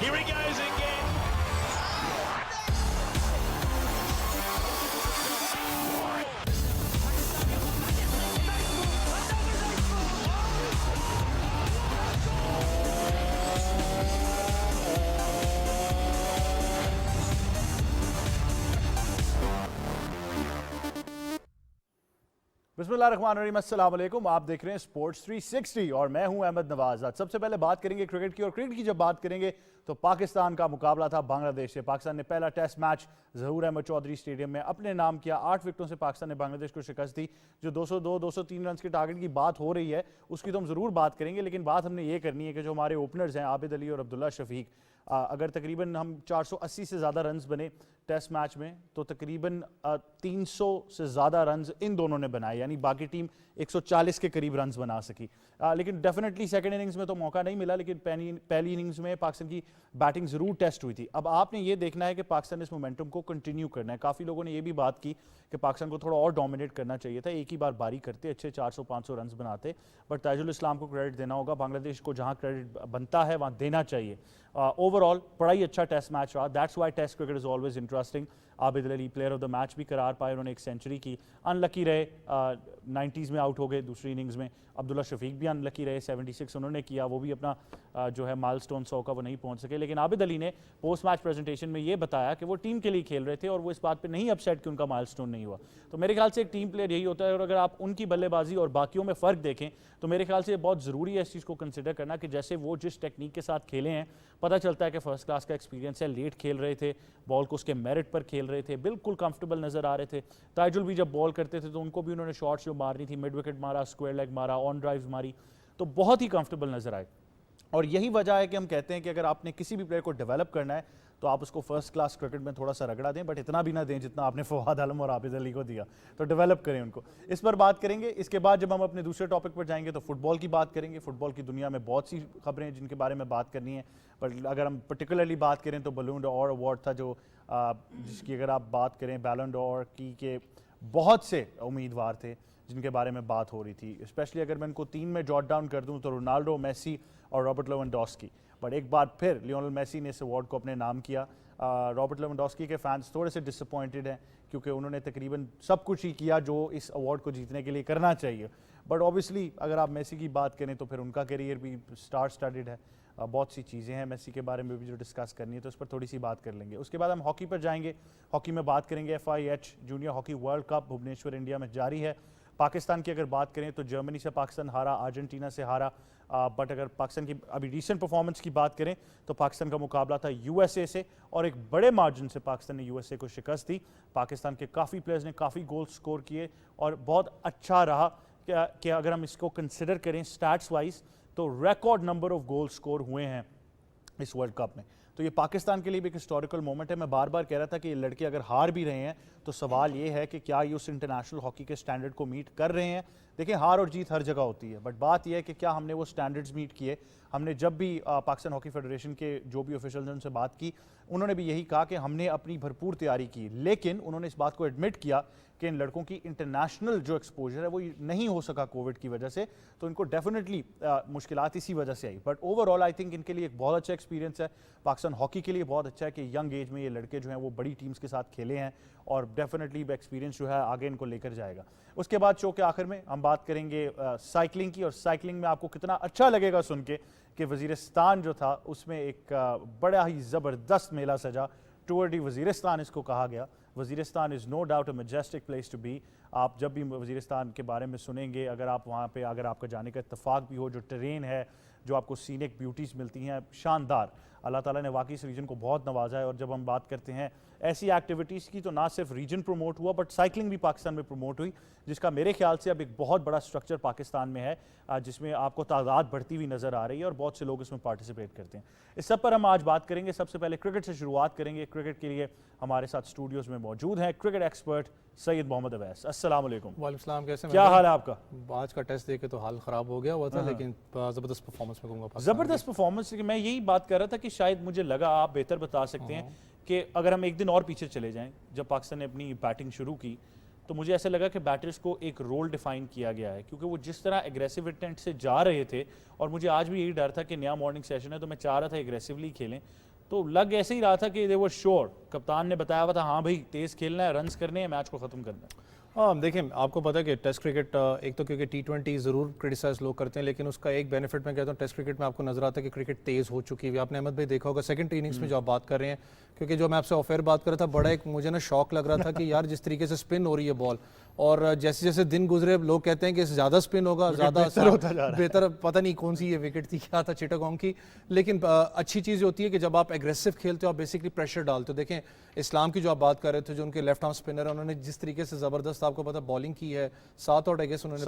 Here he goes again. बिस्मिल्लाहिर्रहमानिर्रहीम, अस्सलाम वालेकुम। आप देख रहे हैं स्पोर्ट्स 360 और मैं हूं अहमद नवाज। आज सबसे पहले बात करेंगे क्रिकेट की, और क्रिकेट की जब बात करेंगे तो पाकिस्तान का मुकाबला था बांग्लादेश से। पाकिस्तान ने पहला टेस्ट मैच ज़हूर अहमद चौधरी स्टेडियम में अपने नाम किया। 8 विकेटों से पाकिस्तान ने बांग्लादेश को शिकस्त दी। जो 202-203 रन के टारगेट की बात हो रही है उसकी तो हम ज़रूर बात करेंगे, लेकिन बात हमने ये करनी है कि जो हमारे ओपनर्स हैं आबिद अली और अब्दुल्ला शफीक, अगर तकरीबन हम 480 से ज़्यादा रन्स बने टेस्ट मैच में तो तकरीबन 300 से ज़्यादा रन्स इन दोनों ने बनाए, यानी बाकी टीम 140 के करीब रन्स बना सकी। लेकिन डेफिनेटली सेकंड इनिंग्स में तो मौका नहीं मिला, लेकिन पहली इनिंग्स में पाकिस्तान की बैटिंग ज़रूर टेस्ट हुई थी। अब आपने ये देखना है कि पाकिस्तान इस मोमेंटम को कंटिन्यू करना है। काफ़ी लोगों ने ये भी बात की कि पाकिस्तान को थोड़ा और डोमिनेट करना चाहिए था, एक ही बार बारी करते, अच्छे 400-500 रन्स बनाते। बट ताजुल इस्लाम को क्रेडिट देना होगा, बांग्लादेश को जहाँ क्रेडिट बनता है वहाँ देना चाहिए। ओवरऑल बड़ा ही अच्छा टेस्ट मैच रहा। That's why test cricket is always interesting. Abid Ali player of the match भी करार पाए, उन्होंने एक सेंचुरी की। अनलकी रहे, 90s में आउट हो गए दूसरी इनिंग्स में। अब्दुल्ला शफीक भी अनलकी रहे, 76 उन्होंने किया, वो भी अपना जो है माइलस्टोन 100 का वो नहीं पहुंच सके। लेकिन आबिद अली ने पोस्ट मैच प्रेजेंटेशन में ये बताया कि वो टीम के लिए खेल रहे थे और वो इस बात पे नहीं अपसेट कि उनका माइलस्टोन नहीं हुआ। तो मेरे ख्याल से एक टीम प्लेयर यही होता है, और अगर आप उनकी बल्लेबाजी और बाकियों में फ़र्क देखें तो मेरे ख्याल से बहुत ज़रूरी है इस चीज़ को कंसिडर करना कि जैसे वो जिस टेक्निक के साथ खेले हैं, पता चलता है कि फर्स्ट क्लास का एक्सपीरियंस है। लेट खेल रहे थे, बॉल को उसके मेरिट पर खेल रहे थे, बिल्कुल कंफर्टेबल नज़र आ रहे थे। ताजुल भी जब बॉल करते थे तो उनको भी उन्होंने शॉट्स जो मारनी थी, मिड विकेट मारा, स्क्वायर लेग मारा, ऑन ड्राइव्स मारी, तो बहुत ही कंफर्टेबल नज़र आए। और यही वजह है कि हम कहते हैं कि अगर आपने किसी भी प्लेयर को डेवलप करना है तो आप उसको फर्स्ट क्लास क्रिकेट में थोड़ा सा रगड़ा दें, बट इतना भी ना दें जितना आपने फवाद आलम और आबिद अली को दिया। तो डेवलप करें उनको। इस पर बात करेंगे। इसके बाद जब हम अपने दूसरे टॉपिक पर जाएंगे तो फुटबॉल की बात करेंगे। फुटबॉल की दुनिया में बहुत सी खबरें हैं जिनके बारे में बात करनी है, बट अगर हम पर्टिकुलरली बात करें तो बलून डॉर अवार्ड था जो जिसकी अगर आप बात करें बैलन डॉर की, के बहुत से उम्मीदवार थे जिनके बारे में बात हो रही थी। स्पेशली अगर मैं इनको 3 में जॉट डाउन कर दूं तो रोनाल्डो, मेसी और रॉबर्ट लेवेंडोस्की। बट एक बार फिर लियोनेल मेसी ने इस अवार्ड को अपने नाम किया। रॉबर्ट लेवेंडोस्की के फैंस थोड़े से डिसअपॉइंटेड हैं क्योंकि उन्होंने तकरीबन सब कुछ ही किया जो इस अवार्ड को जीतने के लिए करना चाहिए। बट ऑब्वियसली अगर आप मेसी की बात करें तो फिर उनका करियर भी स्टार स्टडेड है। बहुत सी चीज़ें हैं मेसी के बारे में भी जो डिस्कस करनी है, तो इस पर थोड़ी सी बात कर लेंगे। उसके बाद हम हॉकी पर जाएंगे। हॉकी में बात करेंगे FIH junior hockey world cup Bhubaneswar India में जारी है। पाकिस्तान की अगर बात करें तो जर्मनी से पाकिस्तान हारा, अर्जेंटीना से हारा। बट अगर पाकिस्तान की अभी रिसेंट परफॉर्मेंस की बात करें तो पाकिस्तान का मुकाबला था USA से, और एक बड़े मार्जिन से पाकिस्तान ने USA को शिकस्त दी। पाकिस्तान के काफ़ी प्लेयर्स ने काफ़ी गोल स्कोर किए और बहुत अच्छा रहा कि अगर हम इसको कंसिडर करें स्टैट्स वाइज तो record number of goal score हुए हैं इस वर्ल्ड कप में। तो ये पाकिस्तान के लिए भी एक हिस्टोरिकल मोमेंट है। मैं बार बार कह रहा था कि ये लड़के अगर हार भी रहे हैं तो सवाल ये है कि क्या ये उस इंटरनेशनल हॉकी के स्टैंडर्ड को मीट कर रहे हैं। देखिए, हार और जीत हर जगह होती है, बट बात यह है कि क्या हमने वो स्टैंडर्ड्स मीट किए। हमने जब भी पाकिस्तान हॉकी फेडरेशन के जो भी ऑफिशियल ने उनसे बात की, उन्होंने भी यही कहा कि हमने अपनी भरपूर तैयारी की, लेकिन उन्होंने इस बात को एडमिट किया कि इन लड़कों की इंटरनेशनल जो एक्सपोजर है वो नहीं हो सका कोविड की वजह से, तो इनको डेफिनेटली मुश्किलात इसी वजह से आई। बट ओवरऑल आई थिंक इनके लिए एक बहुत अच्छा एक्सपीरियंस है। पाकिस्तान हॉकी के लिए बहुत अच्छा है कि यंग एज में ये लड़के जो हैं वो बड़ी टीम्स के साथ खेले हैं, और डेफिनेटली एक्सपीरियंस जो है आगे इनको लेकर जाएगा। उसके बाद शो के आखिर में हम बात करेंगे साइकिलिंग की, और साइकिलिंग में आपको कितना अच्छा लगेगा सुन के कि वज़ीरिस्तान जो था उसमें एक बड़ा ही ज़बरदस्त मेला सजा। टूर डी वज़ीरिस्तान इसको कहा गया। Waziristan is no doubt a majestic place to be. आप जब भी वज़ीरिस्तान के बारे में सुनेंगे, अगर आप वहाँ पे अगर आपका जाने का इत्तेफाक भी हो, जो टेरेन है, जो आपको सीनिक ब्यूटीज़ मिलती हैं, शानदार। अल्लाह ताला ने वाकई इस रीजन को बहुत नवाजा है। और जब हम बात करते हैं ऐसी एक्टिविटीज़ की तो ना सिर्फ रीजन प्रमोट हुआ बट साइकिलिंग भी पाकिस्तान में प्रमोट हुई, जिसका मेरे ख्याल से अब एक बहुत बड़ा स्ट्रक्चर पाकिस्तान में है, जिसमें आपको तादाद बढ़ती हुई नज़र आ रही है और बहुत से लोग इसमें पार्टिसिपेट करते हैं। इस सब पर हम आज बात करेंगे। सबसे पहले क्रिकेट से शुरुआत करेंगे। क्रिकेट के लिए हमारे साथ स्टूडियोज़ में मौजूद हैं क्रिकेट एक्सपर्ट सैयद मोहम्मद अवैस। अस्सलाम वालेकुम। वालेकुम सलाम, कैसे क्या हाल है आपका? आज का टेस्ट देखे तो हाल ख़राब हो गया हुआ था, लेकिन ज़बरदस्त परफॉर्मेंस में कहूँगा। ज़बरदस्त परफॉर्मेंस। मैं यही बात कर रहा था कि शायद मुझे लगा, आप बेहतर बता सकते हैं कि अगर हम एक दिन और पीछे चले जाएं, जब पाकिस्तान ने अपनी बैटिंग शुरू की तो मुझे ऐसा लगा कि बैटर्स को एक रोल डिफाइन किया गया है, क्योंकि वो जिस तरह एग्रेसिव इंटेंट से जा रहे थे, और मुझे आज भी यही डर था कि नया मॉर्निंग सेशन है तो मैं चाह रहा था एग्रेसिवली खेलें, تو لگ ایسے ہی رہا تھا کہ دے ور شور، کپتان نے بتایا ہوا تھا ہاں بھائی تیز کھیلنا ہے، رنز کرنے ہیں، میچ کو ختم کرنا ہے. ہاں دیکھیں آپ کو پتہ ہے کہ ٹیسٹ کرکٹ ایک تو کیونکہ T20 ضرور کرٹیسائز لوگ کرتے ہیں، لیکن اس کا ایک بینیفٹ میں کہتا ہوں ٹیسٹ کرکٹ میں آپ کو نظر آتا ہے کہ کرکٹ تیز ہو چکی ہے. آپ نے احمد بھائی دیکھا ہوگا سیکنڈ اننگس میں جو آپ بات کر رہے ہیں، کیونکہ جو میں آپ سے آف ایئر بات کر رہا تھا بڑا ایک مجھے نا شوق لگ رہا تھا کہ یار جس طریقے سے اسپن ہو رہی ہے بال، اور جیسے جیسے دن گزرے لوگ کہتے ہیں کہ زیادہ اسپن ہوگا زیادہ بہتر، پتہ نہیں کون سی یہ وکٹ تھی کیا تھا چٹاگانگ کی. لیکن اچھی چیز ہوتی ہے کہ جب آپ ایگریسو کھیلتے ہو آپ بیسکلی پریشر ڈالتے ہو. دیکھیں اسلام کی جو آپ بات کر رہے تھے، جو ان کے لیفٹ آرم اسپنر ہیں، انہوں نے جس طریقے سے زبردست آپ کو پتہ بالنگ کی ہے، 7 آؤٹ آئی گیس انہوں نے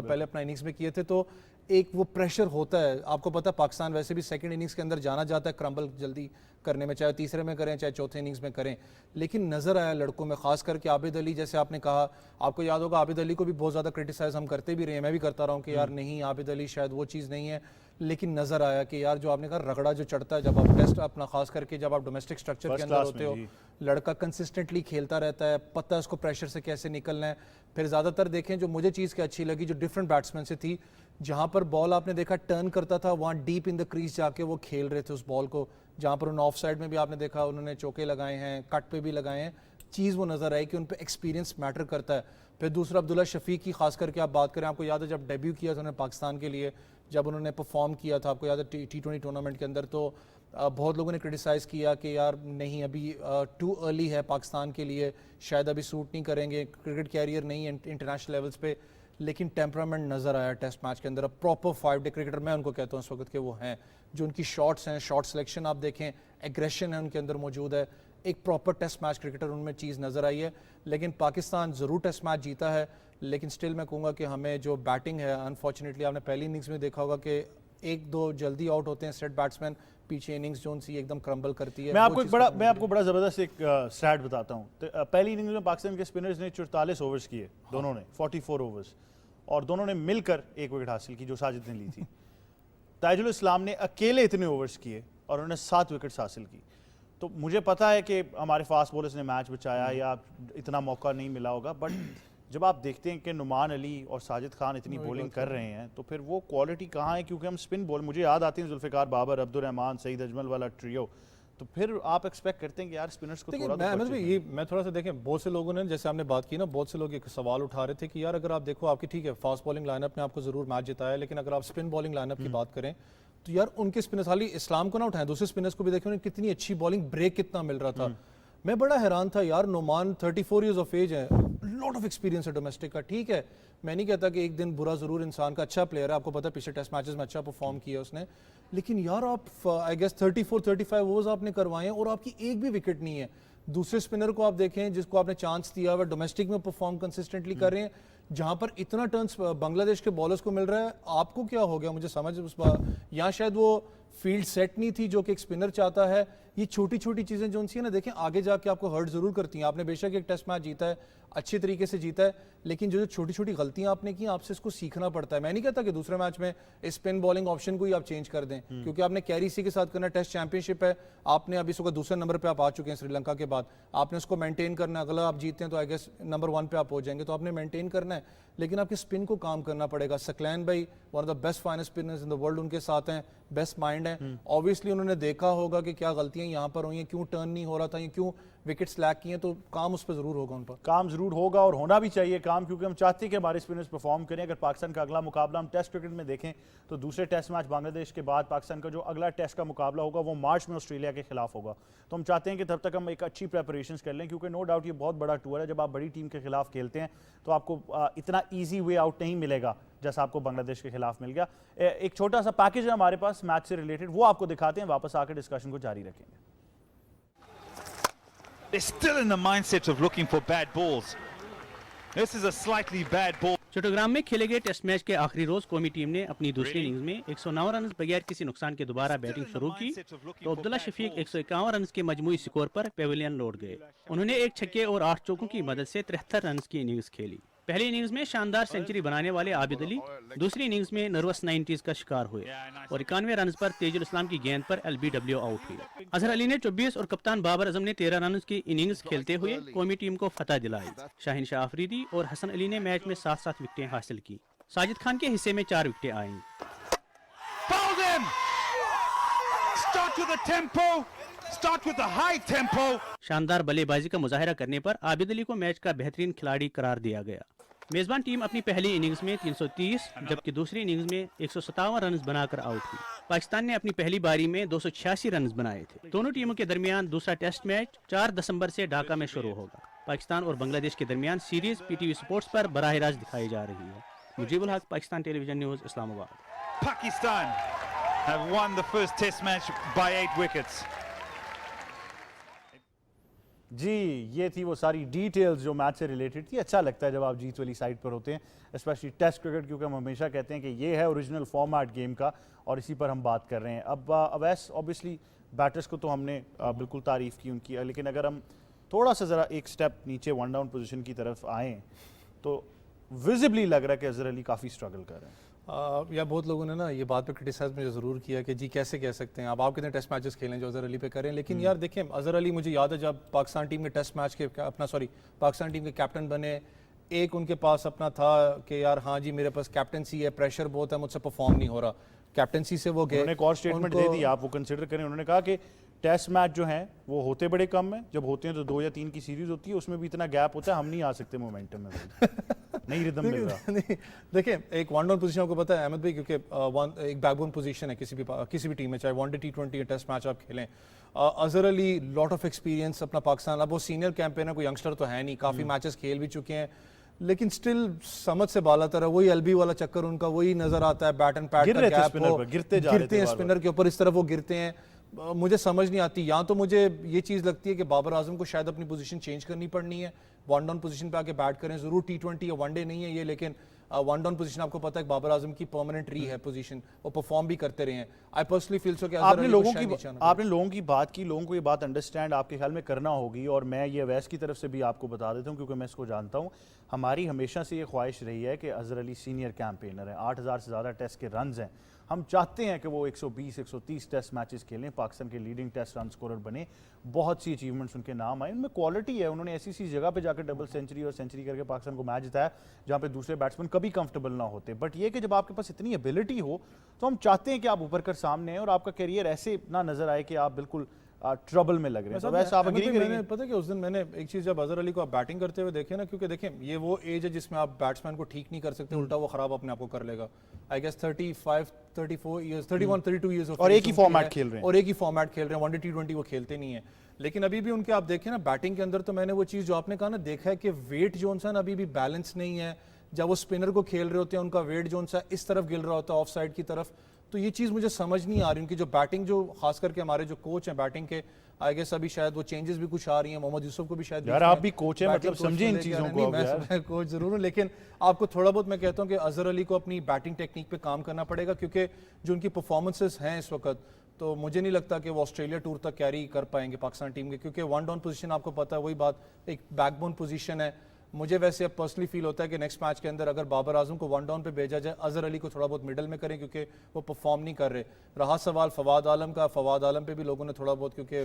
پہلے اپنا اننگز میں کیے تھے. تو ایک وہ پریشر ہوتا ہے. آپ کو پتہ ہے پاکستان ویسے بھی سیکنڈ اننگز کے اندر جانا جاتا ہے کرمبل جلدی کرنے میں، چاہے تیسرے میں کریں چاہے چوتھے اننگز میں کریں. لیکن نظر آیا لڑکوں میں، خاص کر کے عابد علی، جیسے آپ نے کہا، آپ کو یاد ہوگا عابد علی کو بھی بہت زیادہ کرٹیسائز ہم کرتے بھی رہے ہیں، میں بھی کرتا رہا ہوں کہ یار نہیں عابد علی شاید وہ چیز نہیں ہے. لیکن نظر آیا کہ یار جو آپ نے کہا رگڑا جو چڑھتا ہے جب آپ ٹیسٹ اپنا، خاص کر کے جب آپ ڈومیسٹک سٹرکچر کے اندر ہوتے ہو، لڑکا کنسسٹنٹلی کھیلتا رہتا ہے، پتہ ہے اس کو پریشر سے کیسے نکلنا ہے. پھر زیادہ تر دیکھیں جو مجھے چیز کی اچھی لگی جو ڈفرنٹ بیٹسمین سے تھی، جہاں پر بال آپ نے دیکھا ٹرن کرتا تھا وہاں ڈیپ ان دا کریز جا کے وہ کھیل رہے تھے اس بال کو. جہاں پر انہوں نے آف سائڈ میں بھی آپ نے دیکھا انہوں نے چوکے لگائے ہیں، کٹ پہ بھی لگائے ہیں. چیز وہ نظر آئی کہ ان پہ ایکسپیرینس میٹر کرتا ہے. پھر دوسرا عبداللہ شفیق کی خاص کر کے آپ بات کریں، آپ کو یاد ہے جب ڈیبیو کیا تھا انہوں نے پاکستان کے لیے، جب انہوں نے پرفارم کیا تھا، آپ کو یاد ہے T20 ٹورنامنٹ کے اندر، تو بہت لوگوں نے کرٹیسائز کیا کہ یار نہیں ابھی ٹو ارلی ہے پاکستان کے لیے، شاید ابھی سوٹ نہیں کریں گے، کرکٹ کیریئر نہیں ہے انٹرنیشنل لیولز پہ. لیکن ٹیمپرامنٹ نظر آیا ٹیسٹ میچ کے اندر. اب پراپر 5 ڈے کرکٹر میں ان کو کہتا ہوں اس وقت کہ وہ ہیں، جو ان کی شاٹس ہیں، شاٹ سلیکشن آپ دیکھیں، ایگریشن ہے ان کے اندر موجود ہے. ایک پراپر ٹیسٹ میچ کرکٹر ان میں چیز نظر آئی ہے. لیکن پاکستان ضرور ٹیسٹ میچ جیتا ہے، لیکن سٹل میں کہوں گا کہ ہمیں جو بیٹنگ ہے انفارچونیٹلی آپ نے پہلی اننگز میں دیکھا ہوگا کہ 1-2 جلدی آؤٹ ہوتے ہیں سیٹ بیٹسمین، پیچھے اننگز جو ان سی ایک دم کرمبل کرتی ہے. میں آپ کو بڑا زبردست ایک سٹیٹ بتاتا ہوں. پہلی اننگز میں پاکستان کے اسپنرز نے 44 اوورز کیے، دونوں نے 44 اوورز، اور دونوں نے مل کر 1 وکٹ حاصل کی جو ساجد نے لی تھی. تاج الاسلام نے اکیلے اتنے اوورز کیے اور انہوں نے 7 وکٹس حاصل کی. تو مجھے پتا ہے کہ ہمارے فاسٹ بولرز نے میچ بچایا یا اتنا موقع نہیں ملا ہوگا، بٹ جب آپ دیکھتے ہیں کہ نعمان علی اور ساجد خان اتنی بولنگ کر رہے ہیں تو پھر وہ کوالٹی کہاں ہے؟ کیونکہ ہم سپن بول، مجھے یاد آتی ہیں ذوالفقار بابر، عبد الرحمان، سعید اجمل والا ٹریو. تو پھر آپ ایکسپیکٹ کرتے ہیں کہ یار سپنرز کو تھوڑا میں تھوڑا سا دیکھیں، بہت سے لوگوں نے جیسے ہم نے بات کی نا، بہت سے لوگ ایک سوال اٹھا رہے تھے کہ یار اگر آپ دیکھو آپ کی ٹھیک ہے فاسٹ بالنگ لائن اپ نے آپ کو ضرور میچ جتایا، لیکن اگر آپ سپن بالنگ لائن اپ کی بات کریں تو یار ان کے اسپنرز، خالی اسلام کو نہ اٹھائیں، دوسرے اسپنرز کو بھی دیکھیں انہیں کتنی اچھی بالنگ، بریک کتنا مل رہا تھا. میں بڑا حیران تھا یار. نعمان 34 ایئرز آف ایج ہے، لاٹ آف ایکسپیرینس ہے ڈومیسٹک کا. ٹھیک ہے میں نہیں کہتا کہ ایک دن برا ضرور انسان کا، اچھا پلیئر ہے، آپ کو پتہ ہے پچھلے ٹیسٹ میچز میں اچھا پرفارم کیا اس نے. لیکن یار آپ آئی گیس 34-35 اوورز آپ نے کروائے ہیں اور آپ کی ایک بھی وکٹ نہیں ہے. دوسرے اسپنر کو آپ دیکھیں جس کو آپ نے چانس دیا ہوا ڈومیسٹک میں پرفارم کنسسٹنٹلی کر رہے ہیں، جہاں پر اتنا ٹرنس بنگلہ دیش کے بالرز کو مل رہا ہے. آپ کو کیا ہو گیا مجھے سمجھ اس بار یہاں شاید وہ فیلڈ سیٹ نہیں تھی جو کہ ایک اسپنر چاہتا ہے. یہ چھوٹی چھوٹی چیزیں جو ان سی ہیں نا، دیکھیں آگے جا کے آپ کو ہرٹ ضرور کرتی ہیں. آپ نے بے شک ایک ٹیسٹ میچ جیتا ہے، اچھے طریقے سے جیتا ہے، لیکن جو چھوٹی چھوٹی غلطیاں آپ نے کی آپ سے اس کو سیکھنا پڑتا ہے. میں نہیں کہتا کہ دوسرے میچ میں اسپن بالنگ آپشن کو ہی آپ چینج کر دیں، کیونکہ آپ نے کیری سی کے ساتھ کرنا، ٹیسٹ چیمپئن شپ ہے، آپ نے ابھی اس وقت دوسرے نمبر پہ آپ آ چکے ہیں سری لنکا کے بعد، آپ نے اس کو مینٹین کرنا ہے. اگر آپ جیتے ہیں تو آئی گیس نمبر 1 پہ آپ ہو جائیں گے، تو آپ نے مینٹین کرنا ہے. لیکن آپ کے اسپن کو کام کرنا پڑے گا. سکلین بھائی one of the best fine spinners in the world ان کے ساتھ ہیں، بیسٹ مائنڈ ہیں. اوبیسلی انہوں نے دیکھا ہوگا کہ کیا غلطیاں یہاں پر ہوئی ہیں، کیوں ٹرن نہیں ہو رہا تھا، کیوں وکٹس لیک کیے ہیں. تو کام اس پہ ضرور ہوگا، ان پر کام ضرور ہوگا اور ہونا بھی چاہیے کام، کیونکہ ہم چاہتے ہیں کہ ہمارے اسپنرز پرفارم کریں. اگر پاکستان کا اگلا مقابلہ ہم ٹیسٹ کرکٹ میں دیکھیں تو دوسرے ٹیسٹ میچ بنگلہ دیش کے بعد پاکستان کا جو اگلا ٹیسٹ کا مقابلہ ہوگا وہ مارچ میں آسٹریلیا کے خلاف ہوگا. تو ہم چاہتے ہیں کہ تب تک ہم ایک اچھی پریپریشنز کر لیں، کیونکہ نو ڈاؤٹ یہ بہت بڑا ٹور ہے. جب آپ بڑی ٹیم کے خلاف کھیلتے ہیں تو آپ کو اتنا ایزی وے آؤٹ نہیں ملے گا جیسا آپ کو بنگلہ دیش کے خلاف مل گیا. ایک چھوٹا سا پیکیج ہے ہمارے پاس میچ سے ریلیٹڈ، وہ آپ کو دکھاتے ہیں، واپس آ کے ڈسکشن کو جاری رکھیں گے. They're still in the mindset of looking for bad balls. This is a slightly bad ball. Chattogram میں کھیلے گئے ٹیسٹ میچ کے آخری روز قومی ٹیم نے اپنی دوسری اننگز میں 109 رنز بغیر کسی نقصان کے دوبارہ بیٹنگ شروع کی تو عبداللہ شفیق 151 رنز کے مجموعی سکور پر پیویلین لوٹ گئے. انہوں نے 1 چھکے اور 8 چوکوں کی مدد سے 73 رنز کی اننگز کھیلی. پہلی اننگز میں شاندار سینچری بنانے والے عابد علی دوسری اننگز میں نروس 90s کا شکار ہوئے اور 91 رنز پر تیج الاسلام کی گیند پر LBW آؤٹ ہوئی. اظہر علی نے 24 اور کپتان بابر اعظم نے 13 رنز کی اننگز کھیلتے ہوئے قومی ٹیم کو فتح دلائی. شاہین شاہ آفریدی اور حسن علی نے میچ میں 7 وکٹیں حاصل کی. ساجد خان کے حصے میں 4 وکٹیں آئیں. Bowled in! Start with a tempo. Start with a high tempo. शानदार बल्लेबाजी का मुजाहरा करने पर आबिद अली को मैच का बेहतरीन खिलाड़ी करार दिया गया। मेजबान टीम अपनी पहली इनिंग्स में 330 जबकि दूसरी इनिंग्स में 157 रन बनाकर आउट हुई। पाकिस्तान ने अपनी पहली बारी में 286 रन बनाए थे। दोनों टीमों के दरमियान दूसरा टेस्ट मैच 4 दिसंबर से ढाका में शुरू होगा। पाकिस्तान और बांग्लादेश के दरमियान सीरीज पीटीवी स्पोर्ट्स पर बराह रास्त दिखाई जा रही है। मुजीबुल हक, Pakistan television news, Islamabad. Pakistan have won the first test match by 8 wickets. जी, ये थी वो सारी डिटेल्स जो मैच से रिलेटेड थी। अच्छा लगता है जब आप जीत वाली साइड पर होते हैं, स्पेशली टेस्ट क्रिकेट, क्योंकि हम हमेशा कहते हैं कि ये है ओरिजिनल फॉर्मेट गेम का और इसी पर हम बात कर रहे हैं। अब अवैस, ऑब्वियसली बैटर्स को तो हमने बिल्कुल तारीफ़ की उनकी, लेकिन अगर हम थोड़ा सा ज़रा एक स्टेप नीचे वन डाउन पोजीशन की तरफ आएँ तो विजिबली लग रहा है कि अजहर अली काफ़ी स्ट्रगल कर रहे हैं। या बहुत लोगों ने ना ये बात पे क्रिटिसाइज मुझे ज़रूर किया कि जी कैसे कह सकते हैं आप कितने टेस्ट मैचेस खेलें जो अजहर अली पे करें, लेकिन यार देखें, अजहर अली मुझे याद है जब पाकिस्तान टीम के टेस्ट मैच के पाकिस्तान टीम के कैप्टन बने, एक उनके पास अपना था कि यार हाँ जी मेरे पास कैप्टनसी है, प्रेशर बहुत है, मुझसे परफॉर्म नहीं हो रहा, कैप्टनसी से वो गए। उन्होंने एक और स्टेटमेंट दे दी, आप वो कंसिडर करें। उन्होंने कहा कि टेस्ट मैच जो हैं वो होते बड़े कम हैं, जब होते हैं तो 2 या 3 की सीरीज होती है, उसमें भी इतना गैप होता है, हम नहीं आ सकते मोमेंटम में, नहीं रिदम मिल रहा। नहीं, देखिए एक वन डाउन पोजीशन आपको पता है अहमद भाई, क्योंकि एक बैकबोन पोजीशन है किसी भी टीम में, चाहे वनडे T20 या टेस्ट मैच आप खेलें। Azhar Ali lot of experience अपना पाकिस्तान, अब वो सीनियर कैंपेनर कोई यंगस्टर तो है नहीं, काफ़ी मैचेस खेल भी चुके हैं, लेकिन स्टिल समझ से बाला तरह वही एलबी वाला चक्कर उनका वही नजर आता है, बैट एंड पैड का गैप, गिरते हैं स्पिनर के ऊपर, इस तरफ वो गिरते हैं। मुझे समझ नहीं आती, या तो मुझे ये चीज़ लगती है कि बाबर आजम को शायद अपनी पोजीशन चेंज करनी पड़नी है, वन डाउन पोजीशन पे आके बैट करें, ज़रूर T20 या वनडे नहीं है ये, लेकिन वन डाउन पोजीशन आपको पता है बाबर आजम की परमानेंट रही है पोजीशन, वो परफॉर्म भी करते रहे हैं। आई पर्सनली फील सो कि आपने लोगों की बात की, लोगों को ये बात अंडरस्टैंड आपके ख्याल में करना होगी, और मैं ये अवैस की तरफ से भी आपको बता देता हूँ क्योंकि मैं इसको जानता हूँ। हमारी हमेशा से ये ख्वाहिश रही है कि अजहर अली सीनियर कैंपेनर हैं, 8000 से ज़्यादा टेस्ट के रन्स हैं, हम चाहते हैं कि वो 120-130 टेस्ट मैचेस खेलें, पाकिस्तान के लीडिंग टेस्ट रन स्कोरर बने, बहुत सी अचीवमेंट्स उनके नाम आए, उनमें क्वालिटी है। उन्होंने ऐसी जगह पे जाकर डबल सेंचुरी और सेंचुरी करके पाकिस्तान को मैच जिताया जहाँ पे दूसरे बैट्समैन कभी कंफर्टेबल ना होते। बट ये कि जब आपके पास इतनी एबिलिटी हो तो हम चाहते हैं कि आप उभर कर सामने हैं और आपका करियर ऐसे ना नजर आए कि आप बिल्कुल ट्रबल में लग रहे हैं। तो वैसे आप एग्री करेंगे? पता है कि उस दिन मैंने एक चीज़ जब अजहर अली को आप बैटिंग करते हुए देखे ना, क्योंकि देखें ये वो एज है जिसमें आप बैट्समैन को ठीक नहीं कर सकते, उल्टा वो खराब अपने आप को कर लेगा। आई गेस 35, 34 ईयर्स, 31, 32 ईयर्स और एक ही फॉर्मेट खेल रहे हैं, वनडे T20 वो खेलते नहीं है, लेकिन अभी भी उनके आप देखें ना बैटिंग के अंदर, तो मैंने वो चीज़ जो आपने कहा ना देखा है कि वेट जोनसन अभी भी बैलेंस नहीं है, जब वो स्पिनर को खेल रहे होते हैं उनका वेट जोनसा इस तरफ गिर रहा होता है ऑफ साइड की तरफ, तो ये चीज़ मुझे समझ नहीं आ रही। उनकी जो बैटिंग, जो खास करके हमारे जो कोच हैं बैटिंग के, आई गेस अभी शायद वो चेंजेस भी कुछ आ रही हैं, मोहम्मद यूसुफ को भी शायद, यार आप भी कोच हैं, मतलब समझे इन चीज़ों को। मैं कोच ज़रूर हूँ, लेकिन आपको थोड़ा बहुत मैं कहता हूँ कि अजहर अली को अपनी बैटिंग टेक्निक पे काम करना पड़ेगा, क्योंकि जो उनकी परफॉर्मेंसेस हैं इस वक्त, तो मुझे नहीं लगता कि वो ऑस्ट्रेलिया टूर तक कैरी कर पाएंगे पाकिस्तान टीम के, क्योंकि वन डाउन पोजीशन आपको पता है, वही बात एक बैकबोन पोजीशन है। मुझे वैसे अब पर्सनली फील होता है कि नेक्स्ट मैच के अंदर अगर बाबर आजम को वन डाउन पे भेजा जाए, अजहर अली को थोड़ा बहुत मिडल में करें, क्योंकि वो परफॉर्म नहीं कर रहे। रहा सवाल फवाद आलम का, फवाद आलम पे भी लोगों ने थोड़ा बहुत, क्योंकि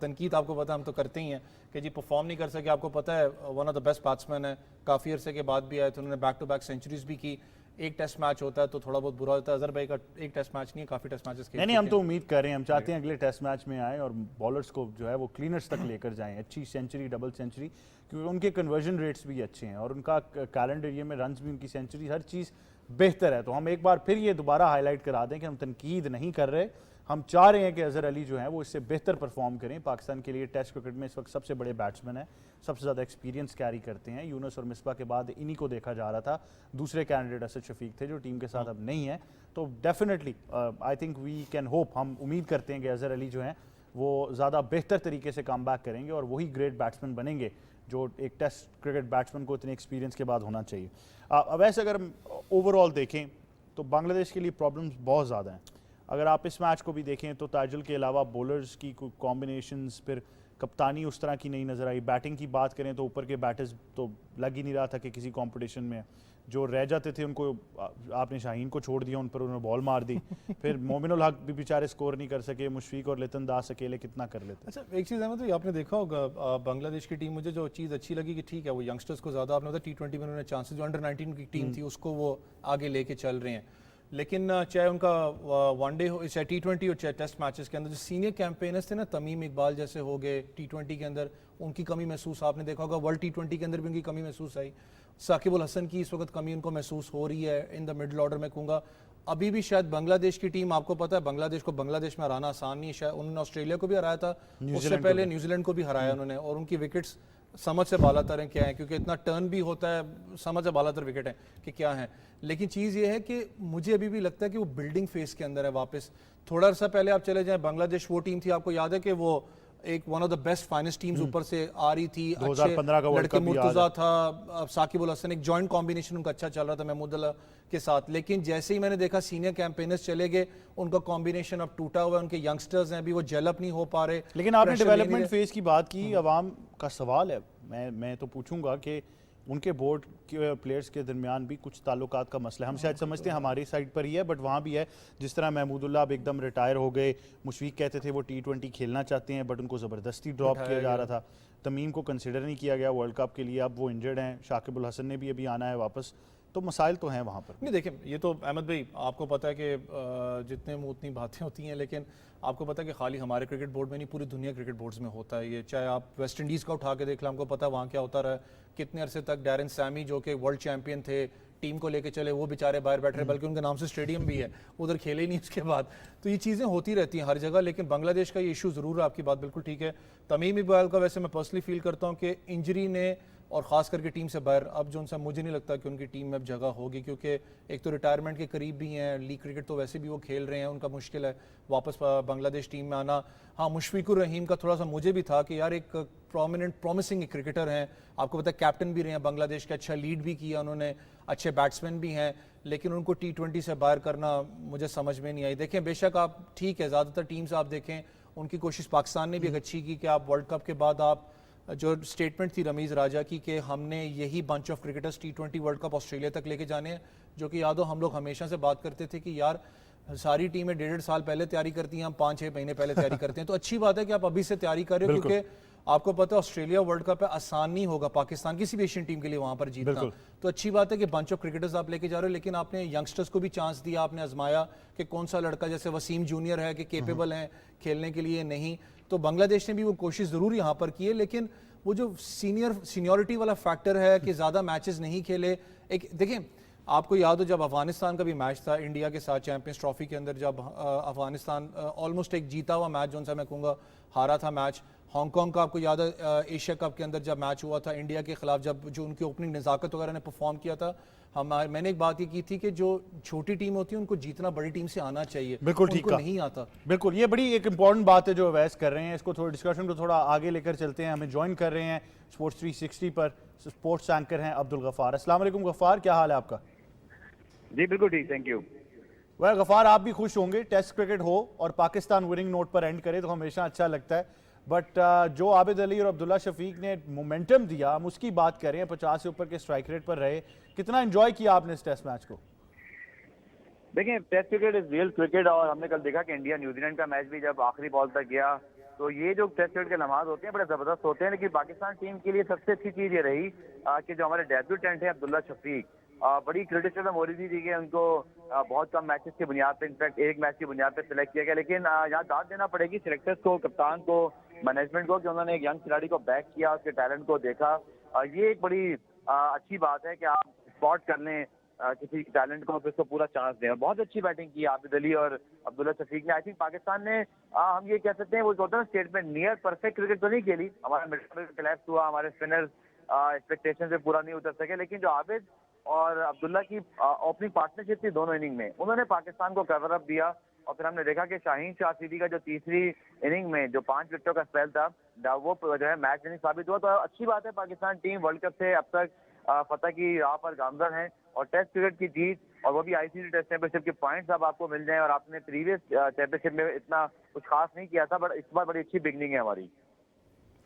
तनकीद आपको पता है हम तो करते ही हैं कि जी परफॉर्म नहीं कर सके, आपको पता है one of the best batsman है, काफ़ी अरसे के बाद भी आए थे, उन्होंने बैक टू बैक सेंचुरीज भी की। एक टेस्ट मैच होता है तो थोड़ा बहुत बुरा होता है, अजहर भाई का एक टेस्ट मैच नहीं है, काफ़ी टेस्ट मैचेस खेले। नहीं, हम तो उम्मीद कर रहे हैं, हम चाहते हैं अगले टेस्ट मैच में आए और बॉलर्स को जो है वो क्लीनर्स तक लेकर जाएं, अच्छी सेंचुरी, डबल सेंचुरी, क्योंकि उनके कन्वर्जन रेट्स भी अच्छे हैं और उनका कैलेंडर ईयर में रन्स भी, उनकी सेंचुरी, हर चीज़ बेहतर है। तो हम एक बार फिर ये दोबारा हाईलाइट करा दें कि हम तनकीद नहीं कर रहे, हम चाह रहे हैं कि अजहर अली जो है वो इससे बेहतर परफॉर्म करें। पाकिस्तान के लिए टेस्ट क्रिकेट में इस वक्त सबसे बड़े बैट्समैन हैं, सबसे ज़्यादा एक्सपीरियंस कैरी करते हैं। यूनुस और मिसबा के बाद इन्हीं को देखा जा रहा था, दूसरे कैंडिडेट असद शफीक थे जो टीम के साथ अब नहीं है। तो definitely I think we can hope, हम उम्मीद करते हैं कि अजहर अली जो हैं वो ज़्यादा बेहतर तरीके से कम बैक करेंगे और वही ग्रेट बैट्समैन बनेंगे जो एक टेस्ट क्रिकेट बैट्समैन को इतने एक्सपीरियंस के बाद होना चाहिए। वैसे अगर हम ओवरऑल देखें तो बांग्लादेश के लिए प्रॉब्लम्स बहुत ज़्यादा हैं। अगर आप इस मैच को भी देखें तो ताजुल के अलावा बॉलर्स की कोई कॉम्बिनेशंस, फिर कप्तानी उस तरह की नहीं नज़र आई। बैटिंग की बात करें तो ऊपर के बैटर्स तो लग ही नहीं रहा था कि किसी कंपटीशन में जो रह जाते थे उनको आपने शाहीन को छोड़ दिया, उन पर उन्होंने बॉल मार दी। फिर मोमिनुल हक भी बेचारे स्कोर नहीं कर सके, मुशफीक और लितन दास अकेले कितना कर लेते। अच्छा एक चीज़ है तो आपने देखा होगा बांग्लादेश की टीम, मुझे जो चीज़ अच्छी लगी कि ठीक है वो यंगस्टर्स को ज़्यादा, आपने T20 में उन्होंने चांसेस, जो अंडर 19 की टीम थी उसको वो आगे लेके चल रहे हैं, لیکن چاہے ان کا ون ڈے ہو چاہے T20 ہو چاہے ٹیسٹ میچز کے اندر جو سینئر کیمپینرز تھے نا تمیم اقبال جیسے ہو گئے T20 کے اندر ان کی کمی محسوس آپ نے دیکھا ہوگا ورلڈ T20 کے اندر بھی ان کی کمی محسوس آئی ثاقب الحسن کی اس وقت کمی ان کو محسوس ہو رہی ہے ان دا مڈل آرڈر میں کہوں گا ابھی بھی شاید بنگلہ دیش کی ٹیم آپ کو پتہ ہے بنگلہ دیش کو بنگلہ دیش میں ہرانا آسان نہیں ہے شاید انہوں نے آسٹریلیا کو بھی ہرایا تھا اس سے پہلے نیوزی لینڈ کو بھی ہرایا انہوں نے اور ان کی وکٹس سمجھ سے بالا تر ہیں کیا ہیں کیونکہ اتنا ٹرن بھی ہوتا ہے سمجھ سے بالا تر وکٹ ہیں کہ کیا ہیں لیکن چیز یہ ہے کہ مجھے ابھی بھی لگتا ہے کہ وہ بلڈنگ فیز کے اندر ہے واپس تھوڑا عرصہ پہلے آپ چلے جائیں بنگلہ دیش وہ ٹیم تھی آپ کو یاد ہے کہ وہ ایک one of the best finest teams اوپر سے آ رہی تھی اچھے لڑکے مرتضیٰ تھا ثاقب الحسن ایک جوائنٹ کمبینیشن ان کا اچھا چل رہا تھا محمود اللہ کے ساتھ لیکن جیسے ہی میں نے دیکھا سینئر کیمپینرز چلے گئے ان کا کمبینیشن اب ٹوٹا ہوا ہے ان کے ینگسٹرز ہیں ابھی وہ جیل اپ نہیں ہو پا رہے لیکن آپ نے ڈیولپمنٹ فیز کی بات کی عوام کا سوال ہے میں تو پوچھوں گا کہ ان کے بورڈ کے پلیئرز کے درمیان بھی کچھ تعلقات کا مسئلہ ہے ہم شاید سمجھتے ہیں ہماری سائڈ پر ہی ہے بٹ وہاں بھی ہے جس طرح محمود اللہ اب ایک دم ریٹائر ہو گئے مشفیق کہتے تھے وہ T20 کھیلنا چاہتے ہیں بٹ ان کو زبردستی ڈراپ کیا جا رہا تھا تمیم کو کنسیڈر نہیں کیا گیا ورلڈ کپ کے لیے اب وہ انجرڈ ہیں ثاقب الحسن نے بھی ابھی آنا ہے واپس تو مسائل تو ہیں وہاں پر نہیں دیکھیں یہ تو احمد بھائی آپ کو پتہ ہے کہ جتنے منہ اتنی باتیں ہوتی ہیں لیکن آپ کو پتہ ہے کہ خالی ہمارے کرکٹ بورڈ میں نہیں پوری دنیا کرکٹ بورڈز میں ہوتا ہے یہ چاہے آپ ویسٹ انڈیز کا اٹھا کے دیکھ لیں ہم کو پتہ ہے وہاں کیا ہوتا رہا ہے کتنے عرصے تک ڈیرن سیمی جو کہ ورلڈ چیمپئن تھے ٹیم کو لے کے چلے وہ بیچارے باہر بیٹھ رہے بلکہ ان کے نام سے اسٹیڈیم بھی ہے ادھر کھیلے ہی نہیں اس کے بعد تو یہ چیزیں ہوتی رہتی ہیں ہر جگہ لیکن بنگلہ دیش کا یہ ایشو ضرور ہے آپ کی بات بالکل ٹھیک ہے تمیم اقبال کا ویسے میں پرسنلی فیل کرتا ہوں کہ انجری نے اور خاص کر کے ٹیم سے باہر اب جو ان سے مجھے نہیں لگتا کہ ان کی ٹیم میں اب جگہ ہوگی کیونکہ ایک تو ریٹائرمنٹ کے قریب بھی ہیں لیگ کرکٹ تو ویسے بھی وہ کھیل رہے ہیں ان کا مشکل ہے واپس بنگلہ دیش ٹیم میں آنا ہاں مشفیق الرحیم کا تھوڑا سا مجھے بھی تھا کہ یار ایک پرومسنگ کرکٹر ہیں آپ کو پتہ ہے کیپٹن بھی رہے ہیں بنگلہ دیش کے اچھا لیڈ بھی کیا انہوں نے اچھے بیٹسمین بھی ہیں لیکن ان کو T20 سے باہر کرنا مجھے سمجھ میں نہیں آئی دیکھیں بے شک آپ ٹھیک ہے زیادہ تر ٹیمز آپ دیکھیں ان کی کوشش پاکستان نے بھی ایک اچھی کی کہ آپ ورلڈ کپ کے بعد آپ جو سٹیٹمنٹ تھی رمیز راجہ کی کہ ہم نے یہی bunch of cricketers T20 world cup Australia تک لے کے جانے ہیں جو کہ یاد ہو ہم لوگ ہمیشہ سے بات کرتے تھے کہ یار ساری ٹیمیں 1.5 سال پہلے تیاری کرتی ہیں ہم 5-6 مہینے پہلے تیاری کرتے ہیں تو اچھی بات ہے کہ آپ ابھی سے تیاری کر رہے ہو کیونکہ آپ کو پتہ ہے آسٹریلیا ورلڈ کپ ہے آسان نہیں ہوگا پاکستان کسی بھی ایشین ٹیم کے لیے وہاں پر جیتنا تو اچھی بات ہے کہ بنچ آف کرکٹرز آپ لے کے جا رہے ہو لیکن آپ نے ینگسٹرز کو بھی چانس دیا آپ نے آزمایا کہ کون سا لڑکا جیسے وسیم جونیئر ہے کہ کیپیبل ہیں کھیلنے کے لیے نہیں تو بنگلہ دیش نے بھی وہ کوشش ضرور یہاں پر کی ہے لیکن وہ جو سینیورٹی والا فیکٹر ہے کہ زیادہ میچز نہیں کھیلے ایک دیکھیں آپ کو یاد ہو جب افغانستان کا بھی میچ تھا انڈیا کے ساتھ چیمپئنز ٹرافی کے اندر جب افغانستان آلموسٹ ایک جیتا ہوا میچ جو میں کہوں گا ہارا تھا میچ ہانگ کانگ کا آپ کو یاد ہے ایشیا کپ کے اندر جب میچ ہوا تھا انڈیا کے خلاف جب جو ان کی اوپننگ نزاکت وغیرہ نے پرفارم کیا تھا میں نے ایک بات یہ کی تھی کہ جو چھوٹی ٹیم ہوتی ہے ان کو جیتنا بڑی ٹیم سے آنا چاہیے بالکل ان کو نہیں آتا بالکل یہ بڑی ایک امپورٹنٹ بات ہے جو اویس کر رہے ہیں اس کو تھوڑا ڈسکشن کو تھوڑا آگے لے کر چلتے ہیں ہمیں جوائن کر رہے ہیں اسپورٹس 360 پر اسپورٹس اینکر ہیں عبدالغفار السلام علیکم غفار کیا حال ہے آپ کا جی بالکل ٹھیک تھینک یو غفار آپ بھی خوش ہوں گے ٹیسٹ کرکٹ ہو اور پاکستان وننگ نوٹ پر اینڈ کرے تو ہمیشہ اچھا لگتا ہے بٹ جو عابد علی اور عبداللہ شفیق نے مومنٹم دیا ہم اس کی بات کر رہے ہیں 50 سے اوپر کے اسٹرائک ریٹ پر رہے کتنا انجوائے کیا آپ نے اس ٹیسٹ میچ کو دیکھیں test cricket is real cricket اور ہم نے کل دیکھا کہ انڈیا نیوزی لینڈ کا میچ بھی جب آخری بال تک گیا تو یہ جو ٹیسٹ کرکٹ کے لمحات ہوتے ہیں بڑے زبردست ہوتے ہیں لیکن پاکستان ٹیم کے لیے سب سے اچھی چیز یہ رہی کہ جو ہمارے ڈیبیوٹینٹ ہیں عبداللہ شفیق بڑی کریٹیسزم ہو رہی تھی کہ ان کو بہت کم میچز کی بنیاد پہ انفیکٹ ایک میچ کی بنیاد پہ سلیکٹ کیا گیا لیکن یہاں داد دینا پڑے گی سلیکٹرز کو کپتان کو مینجمنٹ کو کہ انہوں نے ایک ینگ کھلاڑی کو بیک کیا اس کے ٹیلنٹ کو دیکھا یہ ایک بڑی اچھی بات ہے کہ آپ اسپاٹ کر لیں کسی ٹیلنٹ کو اس کو پورا چانس دیں اور بہت اچھی بیٹنگ کی عابد علی اور عبداللہ شفیق نے آئی تھنک پاکستان نے ہم یہ کہہ سکتے ہیں وہ ہوتا ہے اسٹیٹمنٹ نیئر پرفیکٹ کرکٹ تو نہیں کھیلی ہمارا مڈل کلیپس ہوا ہمارے اسپنرز ایکسپیکٹیشن سے پورا نہیں اتر سکے لیکن جو عابد اور عبداللہ کی اوپننگ پارٹنرشپ تھی دونوں اننگ میں انہوں نے پاکستان کو کور اپ دیا اور پھر ہم نے دیکھا کہ شاہین شاہ آفریدی کا جو تیسری اننگ میں جو 5 وکٹوں کا اسپیل تھا وہ جو ہے میچ وننگ ثابت ہوا تو اچھی بات ہے پاکستان ٹیم ورلڈ کپ سے اب تک فتح کی راہ پر گامزن ہے اور ٹیسٹ کرکٹ کی جیت اور وہ بھی ICC ٹیسٹ چیمپئن شپ کے پوائنٹس اب آپ کو مل جائیں اور آپ نے پریویس چیمپئن شپ میں اتنا کچھ خاص نہیں کیا تھا بٹ اس بار بڑی اچھی بگننگ ہے ہماری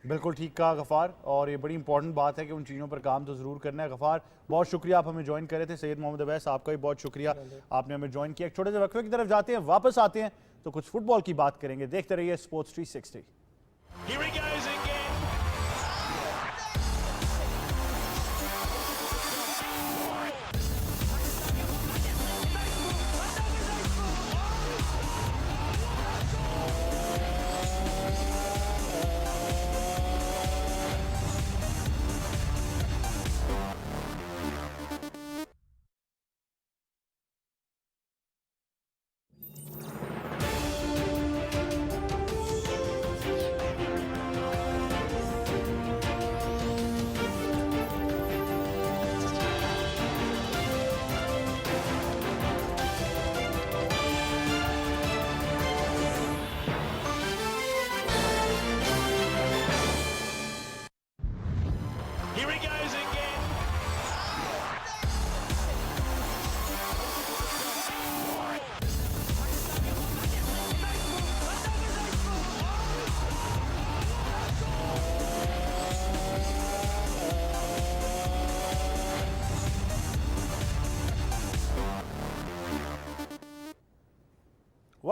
بالکل ٹھیک کہا غفار اور یہ بڑی امپورٹنٹ بات ہے کہ ان چیزوں پر کام تو ضرور کرنا ہے غفار بہت شکریہ آپ ہمیں جوائن کرے تھے سید محمد اویس آپ کا بھی بہت شکریہ آپ نے ہمیں جوائن کیا ایک چھوٹے سے وقفے کی طرف جاتے ہیں واپس آتے ہیں تو کچھ فٹ بال کی بات کریں گے دیکھتے رہیے sports 360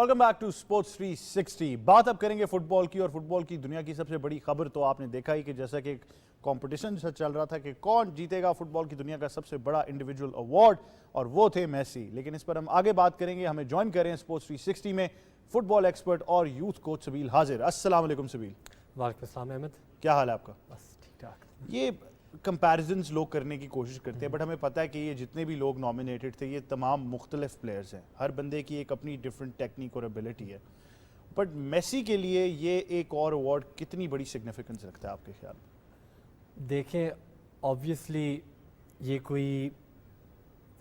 welcome back to sports 360। बात अब करेंगे फुटबॉल की, और फुटबॉल की दुनिया की सबसे बड़ी खबर तो आपने देखा ही कि जैसा कि एक कंपटीशन चल रहा था कि कौन जीतेगा फुटबॉल की दुनिया का सबसे बड़ा इंडिविजुअल अवार्ड, और वो थे मेसी। लेकिन इस पर हम आगे बात करेंगे। हमें ज्वाइन करें स्पोर्ट्स 360 में फुटबॉल एक्सपर्ट और यूथ कोच सबील हाजिर। अस्सलाम वालेकुम सबील। वालेकुम अस्सलाम अहमद। क्या हाल है आपका? बस ठीक ठाक। ये कंपैरिजन्स लोग करने की कोशिश करते हैं, बट हमें पता है कि ये जितने भी लोग नॉमिनेटेड थे ये तमाम मुख्तलिफ प्लेयर्स हैं, हर बंदे की एक अपनी डिफरेंट टेक्निक और एबिलिटी है। बट मेसी के लिए ये एक और अवार्ड कितनी बड़ी सिग्निफिकेंस रखता है आपके ख्याल में? देखें, ऑब्वियसली ये कोई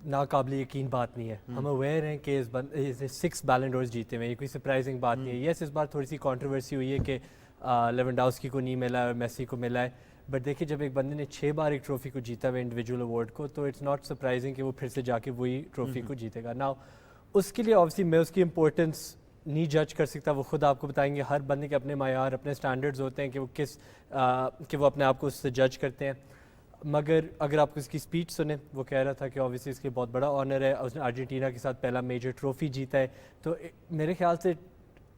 नाकाबिल यकीन बात नहीं है। हम अवेयर हैं कि इस 6 बैलन डोर्स जीते हुए, ये कोई सरप्राइजिंग बात नहीं है। यस, इस बार थोड़ी सी कंट्रोवर्सी हुई है कि लेवेंडोव्स्की को नहीं मिला और मेसी को मिला है, बट देखिए जब एक बंदे ने 6 बार एक ट्रॉफी को जीता हुआ इंडिविजुअल अवार्ड को, तो इट्स नॉट सरप्राइजिंग कि वो फिर से जाके वही ट्रॉफी को जीतेगा। नाउ उसके लिए ऑब्वियसली मैं उसकी इंपॉर्टेंस नहीं जज कर सकता, वो खुद आपको बताएंगे। हर बंदे के अपने मायार, अपने स्टैंडर्ड्स होते हैं कि वो कि वो अपने आप को उससे जज करते हैं। मगर अगर आप उसकी स्पीच सुने, वो कह रहा था कि ऑब्वियसली इसके बहुत बड़ा ऑनर है, उसने अर्जेंटीना के साथ पहला मेजर ट्रॉफी जीता है, तो मेरे ख्याल से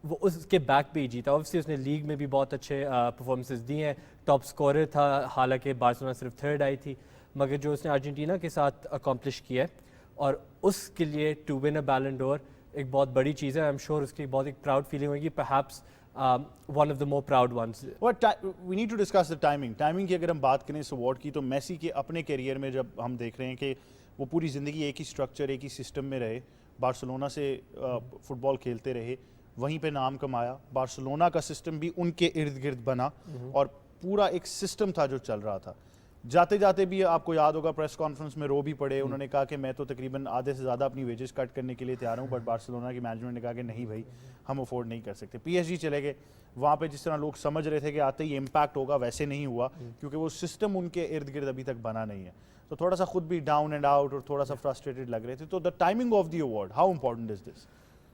वो उसके बैक पे ही जीता। ऑब्वियसली उसने लीग में भी बहुत अच्छे परफॉर्मेंसेस दिए हैं, टॉप स्कोरर था, हालांकि बार्सिलोना सिर्फ 3rd आई थी, मगर जो उसने अर्जेंटीना के साथ अकम्प्लिश किया है और उसके लिए टू विन अ बैलन डोर एक बहुत बड़ी चीज़ है। आई एम श्योर उसकी बहुत एक प्राउड फीलिंग होगी, perhaps one of the more proud ones. We need to discuss the timing की अगर हम बात करें इस अवार्ड की, तो मेसी के अपने करियर में जब हम देख रहे हैं कि वो पूरी ज़िंदगी एक ही स्ट्रक्चर, एक ही सिस्टम में रहे, बार्सिलोना से फुटबॉल खेलते रहे, वहीं पे नाम कमाया, बार्सिलोना का सिस्टम भी उनके इर्द गिर्द बना और पूरा एक सिस्टम था जो चल रहा था। जाते जाते भी आपको याद होगा प्रेस कॉन्फ्रेंस में रो भी पड़े, उन्होंने कहा कि मैं तो तकरीबन आधे से ज़्यादा अपनी वेजेस कट करने के लिए तैयार हूँ, बट बार्सिलोना की मैनेजमेंट ने कहा कि नहीं भाई, हम अफोर्ड नहीं कर सकते। PSG चले गए, वहाँ पे जिस तरह लोग समझ रहे थे कि आते ही इम्पैक्ट होगा, वैसे नहीं हुआ, क्योंकि वो सिस्टम उनके इर्द गिर्द अभी तक बना नहीं है। तो थोड़ा सा खुद भी डाउन एंड आउट और थोड़ा सा फ्रस्ट्रेटेड लग रहे थे। तो the timing of the award, how important is this?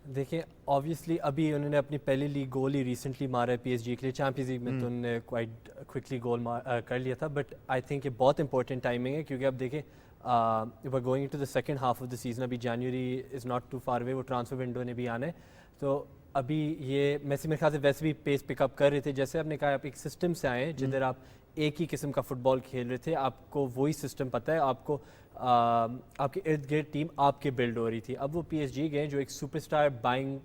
देखिए, ऑब्वियसली अभी उन्होंने अपनी पहली लीग गोल ही रिसेंटली मारा है PSG के लिए। चैंपियंस लीग में तो उन्होंने क्वाइट क्विकली गोल कर लिया था, बट आई थिंक ये बहुत इंपॉर्टेंट टाइमिंग है, क्योंकि अब देखें we going to the second half of the season. अभी January is not too far away, वो ट्रांसफर विंडो ने भी आना है। तो अभी ये मेसी मेरे ख्याल से वैसे भी पेस पिकअप कर रहे थे। जैसे आपने कहा, आप एक सिस्टम से आए हैं जिधर आप एक ही किस्म का फुटबॉल खेल रहे थे, आपको वही सिस्टम पता है, आपको आपके इर्द गिर्द टीम आपके बिल्ड हो रही थी। अब वो PSG गए जो एक सुपरस्टार बाइंग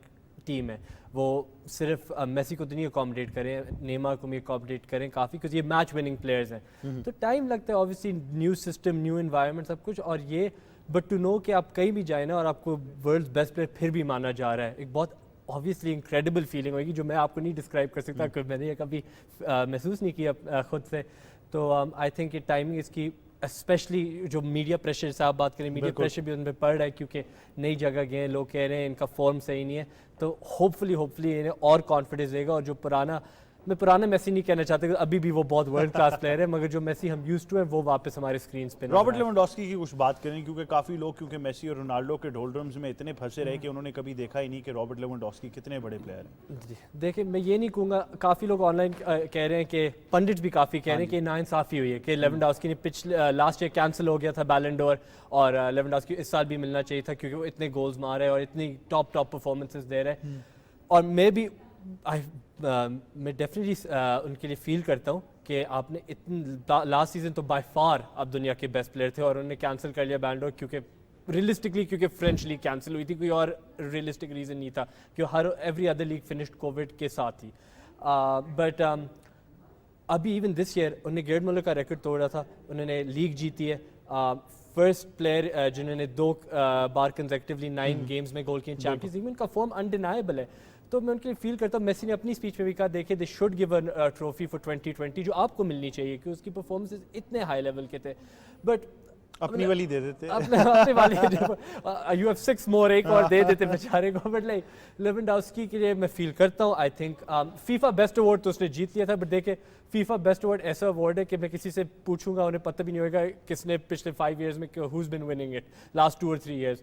टीम है, वो सिर्फ मेसी को तो नहीं अकोमोडेट करें, नेमार को भी अकोमोडेट करें काफ़ी, क्योंकि ये मैच विनिंग प्लेयर्स हैं। तो टाइम लगता है, obviously new system, new environment, सब कुछ, और ये बट टू नो कि आप कहीं भी जाए ना और आपको वर्ल्ड बेस्ट प्लेयर फिर भी माना जा रहा है, एक बहुत ऑब्वियसली इनक्रेडिबल फीलिंग होगी जो मैं आपको नहीं डिस्क्राइब कर सकता, क्योंकि मैंने ये कभी महसूस नहीं किया खुद से। तो आई थिंक ये टाइमिंग इसकी, स्पेशली जो मीडिया प्रेशर से आप बात करें, मीडिया प्रेशर भी उन पर पड़ रहा है, क्योंकि नई जगह गए, लोग कह रहे हैं इनका फॉर्म सही नहीं है, तो होपफुली इन्हें और कॉन्फिडेंस देगा। और जो मैं पुराना मेसी नहीं कहना चाहता, अभी भी वो बहुत वर्ल्ड क्लास प्लेयर है, मगर जो मेसी हम यूज्ड टू है वो वापस हमारे स्क्रीन पे। रॉबर्ट लेवेंडोव्स्की की कुछ बात करें, क्योंकि काफ़ी लोग क्योंकि मेसी और रोनाल्डो के डोल्ड्रम्स में इतने फंसे रहे कि उन्होंने कभी देखा ही नहीं कि रॉबर्ट लेवेंडोव्स्की कितने बड़े प्लेयर हैं। देखिए, मैं ये नहीं कहूँगा, काफ़ी लोग ऑनलाइन कह रहे हैं कि पंडित भी काफ़ी कह रहे हैं कि नाइंसाफ़ी हुई है कि लेवेंडोव्स्की ने लास्ट ईयर कैंसिल हो गया था बैलन डोर, और लेवेंडोव्स्की इस साल भी मिलना चाहिए था, क्योंकि वो इतने गोल्स मार रहे हैं और इतनी टॉप परफॉर्मेंसेस दे रहे हैं। और मैं डेफिनेटली उनके लिए फील करता हूँ कि आपने लास्ट सीजन तो बाय फार आप दुनिया के बेस्ट प्लेयर थे, और उन्होंने कैंसिल कर लिया बैलन डोर, क्योंकि फ्रेंच लीग कैंसिल हुई थी, कोई और रियलिस्टिक रीज़न नहीं था, क्योंकि every other league finished Covid के साथ ही। बट अभी इवन दिस ईयर उन्होंने गेर्ड मुलर का रिकॉर्ड तोड़ा था, उन्होंने लीग जीती है, फर्स्ट प्लेयर जिन्होंने 2 बार कंसेक्टिवली 9 गेम्स में गोल किए चैंपियंस लीग में, उनका फॉर्म अनडिनाइबल है। तो मैं उनके लिए फील करता हूँ, मेसी ने अपनी स्पीच में भी कहा, देखिए they should give a trophy for 2020 जो आपको मिलनी चाहिए, कि उसकी परफॉर्मेंसेस इतने हाई लेवल के थे, बट अपनी वाली दे देते, अपने वाली यू हैव 6 मोर, एक और दे देते बेचारे को। बट लाइक लेवेंडोव्स्की के लिए मैं फील करता हूँ, I think FIFA best award तो उसने जीत लिया था, बट देखे फीफा बेस्ट अवार्ड ऐसा अवार्ड है कि मैं किसी से पूछूंगा उन्हें पता भी नहीं होगा किसने पिछले 5 ईयर्स में whose bin winning it last 2 or 3 years.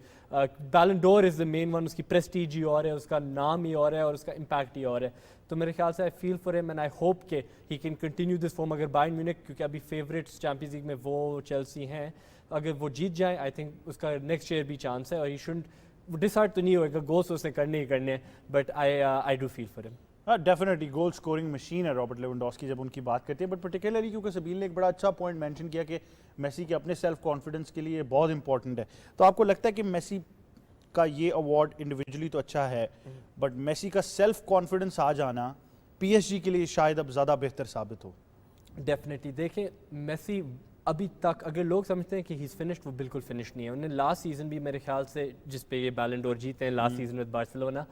बैलन door is the main one, उसकी प्रेस्टीज ही और है, उसका नाम ही और है, और उसका इम्पैक्ट ही और है। तो मेरे ख्याल से I feel for him and I hope के he can continue this form. अगर बायर्न म्यूनिख, क्योंकि अभी फेवरेट्स चैंपियंस लीग में वो चेल्सी हैं, अगर वो जीत जाए, आई थिंक उसका नेक्स्ट ईयर भी चांस है, और ही शुड डिसहार्ट तो नहीं होएगा, गोल्स उसने करने ही करने हैं, but I do feel for him. Definitely goal scoring machine है रॉबर्ट लेवेंडोस्की जब उनकी बात करते हैं, बट पर्टिकुलरली क्योंकि सबील ने एक बड़ा अच्छा पॉइंट मेंशन किया कि मेसी के अपने सेल्फ कॉन्फिडेंस के लिए बहुत इंपॉर्टेंट है. तो आपको लगता है कि मेसी का ये अवार्ड इंडिविजुअली तो अच्छा है, बट मेसी का सेल्फ कॉन्फिडेंस आ जाना PSG के लिए शायद अब ज़्यादा बेहतर साबित हो? डेफिनेटली. देखें, मेसी अभी तक अगर लोग समझते हैं कि ही इज़ फिनिश्ड, वो बिल्कुल फिनिश नहीं है. उन्होंने लास्ट सीज़न भी मेरे ख्याल से जिस पे ये बैलन डोर जीते हैं last season with Barcelona,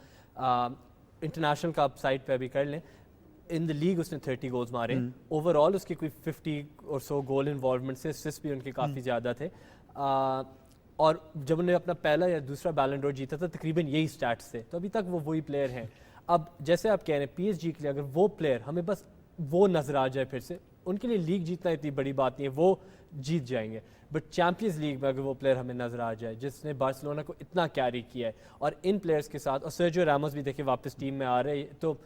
international का आप साइड पे अभी कर लें, इन द लीग उसने 30 गोल्स मारे. ओवरऑल उसकी कोई 50 और सो गोल इन्वॉल्वमेंट से, असिस्ट भी उनके काफ़ी ज़्यादा थे. और जब उन्होंने अपना पहला या दूसरा बैलन डोर जीता था तकरीबन यही स्टैट्स थे. तो अभी तक वो वही प्लेयर हैं. अब जैसे आप कह रहे हैं PSG के लिए अगर वो प्लेयर हमें बस वो नज़र आ जाए फिर से, उनके लिए लीग जीतना इतनी बड़ी बात नहीं है, वो जीत जाएंगे. बट चैंपियंस लीग में अगर वो प्लेयर हमें नज़र आ जाए जिसने बार्सिलोना को इतना कैरी किया है, और इन प्लेयर्स के साथ, और सर्जियो रामोस भी देखिए वापस टीम में आ रहे हैं, तो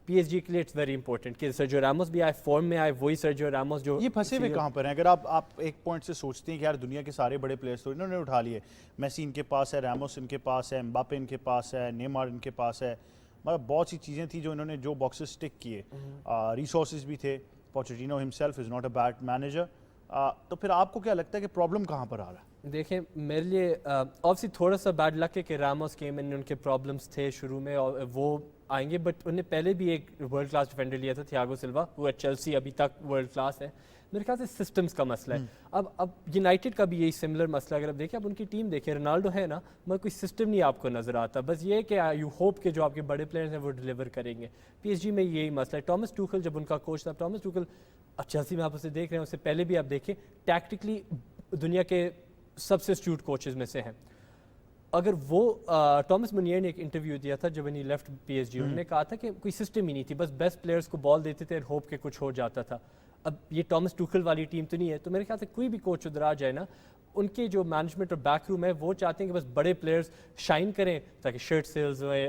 PSG के लिए इट्स वेरी इंपॉर्टेंट कि सर्जियो रामोस भी आए, फॉर्म में आए, वही सर्जियो रामोस जो ये फंसे हुए कहाँ पर हैं? अगर आप एक पॉइंट से सोचते हैं कि यार दुनिया के सारे बड़े प्लेयर्स तो इन्होंने उठा लिए, मेसी इनके पास है, रामोस इनके पास है, एम्बापे इनके पास है, नेमार इनके पास है, मतलब बहुत सी चीज़ें थी जो इन्होंने जो बॉक्सेस टिक किए, रिसोर्सेज भी थे. Pochettino himself is not a bad manager. तो फिर आपको क्या लगता है कि प्रॉब्लम कहाँ पर आ रहा है? देखें, मेरे लिए ऑब्वियसली थोड़ा सा बैड लक है कि रामोस केम इन, उनके प्रॉब्लम्स थे शुरू में और वो आएंगे, बट उन्हें पहले भी एक वर्ल्ड क्लास डिफेंडर लिया था, थियागो सिल्वा, वो चेल्सी अभी तक वर्ल्ड क्लास है. मेरे ख्याल से सिस्टम्स का मसला है. अब यूनाइटेड का भी यही सिमिलर मसला, अगर आप देखें, अब उनकी टीम देखें, रोनाल्डो है ना, मगर कोई सिस्टम नहीं आपको नज़र आता. बस ये है कि यू होप कि जो आपके बड़े प्लेयर्स हैं वो डिलीवर करेंगे. PSG में यही मसला है. टॉमस टूखल जब उनका कोच था, टॉमस टूखल चेल्सी में आप उसे देख रहे हैं, उससे पहले भी आप देखें, टैक्टिकली दुनिया के सबसे एस्ट्यूट कोचेज़ में से हैं. अगर वो टॉमस मुनियर ने एक इंटरव्यू दिया था जब इन्हीं लेफ्ट PSG, उन्होंने कहा था कि कोई सिस्टम ही नहीं थी, बस बेस्ट प्लेयर्स को बॉल देते थे और होप के कुछ हो जाता था. अब ये टॉमस टूखल वाली टीम तो नहीं है, तो मेरे ख्याल से कोई भी कोच उधर आ जाए ना, उनके जो मैनेजमेंट और बैक रूम है वो चाहते हैं कि बस बड़े प्लेयर्स शाइन करें ताकि शर्ट सेल्स हुए,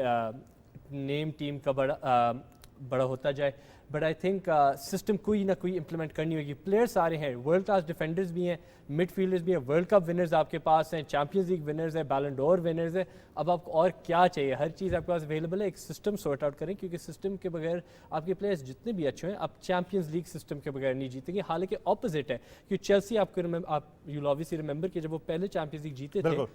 नेम टीम का बड़ा होता जाए. बट आई थिंक सिस्टम कोई ना कोई इंप्लीमेंट करनी होगी. प्लेयर्स सारे हैं, वर्ल्ड क्लास डिफेंडर्स भी हैं, मिडफील्डर्स भी हैं, वर्ल्ड कप विनर्स आपके पास हैं, चैंपियंस लीग विनर्स हैं, बैलन डोर विनर्स हैं. अब आपको और क्या चाहिए? हर चीज़ आपके पास अवेलेबल है. एक सिस्टम सॉर्ट आउट करें, क्योंकि सिस्टम के बगैर आपके प्लेयर्स जितने भी अच्छे हैं, आप चैंपियंस लीग सिस्टम के बगैर नहीं जीतेंगे. हालांकि ऑपोजिट है, क्योंकि चेल्सी आप यू ऑब्वियसली रिमेंबर कि जब वो पहले चैंपियंस लीग जीते थे,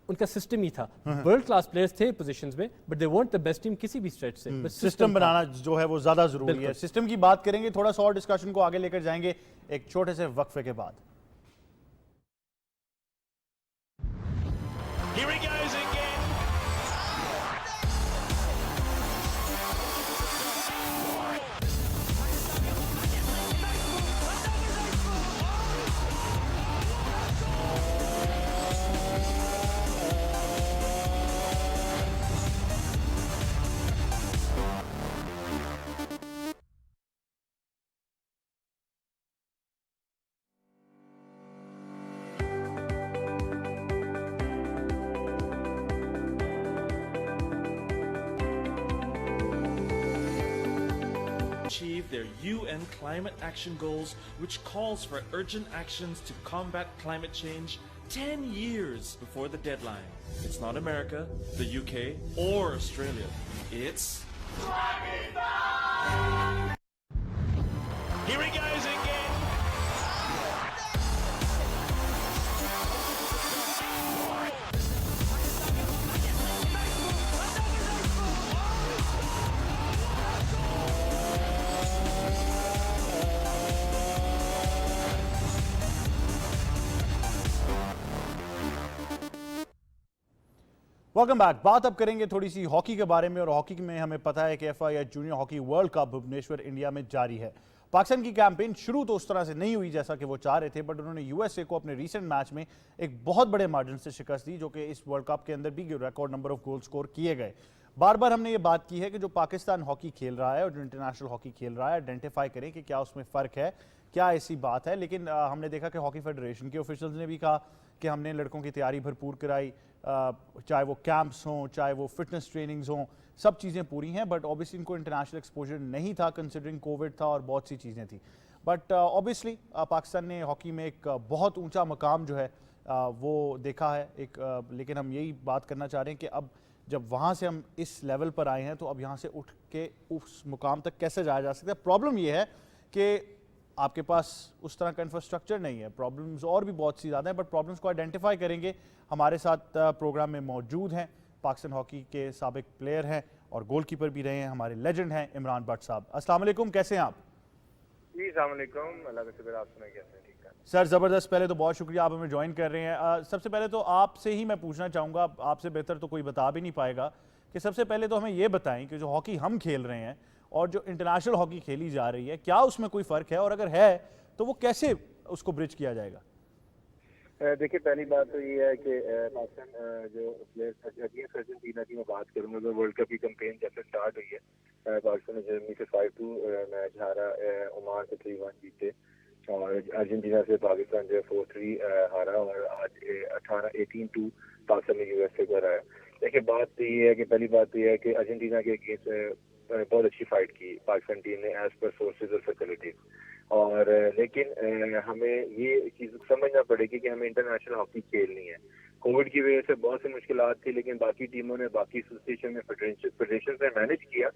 उनका सिस्टम ही था. वर्ल्ड क्लास प्लेयर्स थे पोजीशंस में, but they weren't the best team किसी भी स्ट्रेच से. सिस्टम बनाना जो है वो ज्यादा जरूरी है. सिस्टम की बात करेंगे, थोड़ा सा और डिस्कशन को आगे लेकर जाएंगे एक छोटे से वक्फे के बाद. Here he goes again. Achieve their UN climate action goals, which calls for urgent actions to combat climate change 10 years before the deadline. It's not America, the UK, or Australia. It's here he goes again. Welcome back. बात अब करेंगे थोड़ी सी hockey के बारे में, और hockey में हमें पता है कि FIH junior hockey world cup Bhubaneswar India में जारी है. पाकिस्तान की कैंपेन शुरू तो उस तरह से नहीं हुई जैसा कि वो चाह रहे थे, बट उन्होंने USA को अपने रीसेंट मैच में एक बहुत बड़े मार्जिन से शिकस्त दी, जो कि इस वर्ल्ड कप के अंदर भी record number of goal score किए गए. बार बार हमने ये बात की है कि जो पाकिस्तान हॉकी खेल रहा है और जो इंटरनेशनल हॉकी खेल रहा है, आइडेंटिफाई करें कि क्या उसमें फ़र्क है, क्या ऐसी बात है. लेकिन हमने देखा कि हॉकी फेडरेशन के ऑफिशियल्स ने भी कहा कि हमने लड़कों की तैयारी भरपूर कराई, चाहे वो कैंप्स हों, चाहे वो फिटनेस ट्रेनिंग्स हों, सब चीज़ें पूरी हैं. बट ऑब्वियसली इनको इंटरनेशनल एक्सपोजर नहीं था, कंसिडरिंग कोविड था और बहुत सी चीज़ें थी. बट ऑब्वियसली पाकिस्तान ने हॉकी में एक बहुत ऊंचा मकाम जो है वो देखा है एक लेकिन हम यही बात करना चाह रहे हैं कि अब जब वहाँ से हम इस लेवल पर आए हैं तो अब यहाँ से उठ के उस मुकाम तक कैसे जाया जा सकता है। प्रॉब्लम ये है कि आपके पास उस तरह का इंफ्रास्ट्रक्चर नहीं है, प्रॉब्लम्स और भी बहुत सी ज़्यादा हैं, बट प्रॉब्लम्स को आइडेंटिफाई करेंगे। हमारे साथ प्रोग्राम में मौजूद हैं पाकिस्तान हॉकी के साबिक प्लेयर हैं और गोलकीपर भी रहे हैं, हमारे लेजेंड हैं इमरान भट्ट साहब। अस्सलाम वालेकुम, कैसे हैं आप? जी अस्सलाम वालेकुम, अल्लाह का शुक्र, आप सुनाइए कैसे हैं? ठीक है सर, ज़बरदस्त। पहले तो बहुत शुक्रिया आप हमें ज्वाइन कर रहे हैं। सबसे पहले तो आपसे ही मैं पूछना चाहूँगा, आपसे बेहतर तो कोई बता भी नहीं पाएगा, कि सबसे पहले तो हमें ये बताएं कि जो हॉकी हम खेल रहे हैं और जो इंटरनेशनल हॉकी खेली जा रही है, क्या उसमें कोई फ़र्क है, और अगर है तो वो कैसे उसको ब्रिज किया जाएगा? देखिए, पहली बात तो ये है कि पाकिस्तान जो प्लेयर्स अगेंस्ट अर्जेंटीना की मैं बात करूँगा तो वर्ल्ड कप की कैंपेन जैसे स्टार्ट हुई है, पाकिस्तान ने जर्मनी से 5-2 मैच हारा, ओमान से 3-1 जीते और अर्जेंटीना से पाकिस्तान जो है 4-3 हारा और आज 18-2 पाकिस्तान ने यूएसए को हराया। देखिए, बात तो ये है कि पहली बात तो ये है कि अर्जेंटीना के अगेंस्ट बहुत अच्छी फाइट की पाकिस्तान टीम ने एज पर सोर्सेज और फैसिलिटीज, और लेकिन हमें ये चीज़ समझना पड़ेगी कि हमें इंटरनेशनल हॉकी खेलनी है। कोविड की वजह से बहुत सी मुश्किलात थी, लेकिन बाकी टीमों ने, बाकी एसोसिएशन ने, फेडरेशन ने मैनेज किया,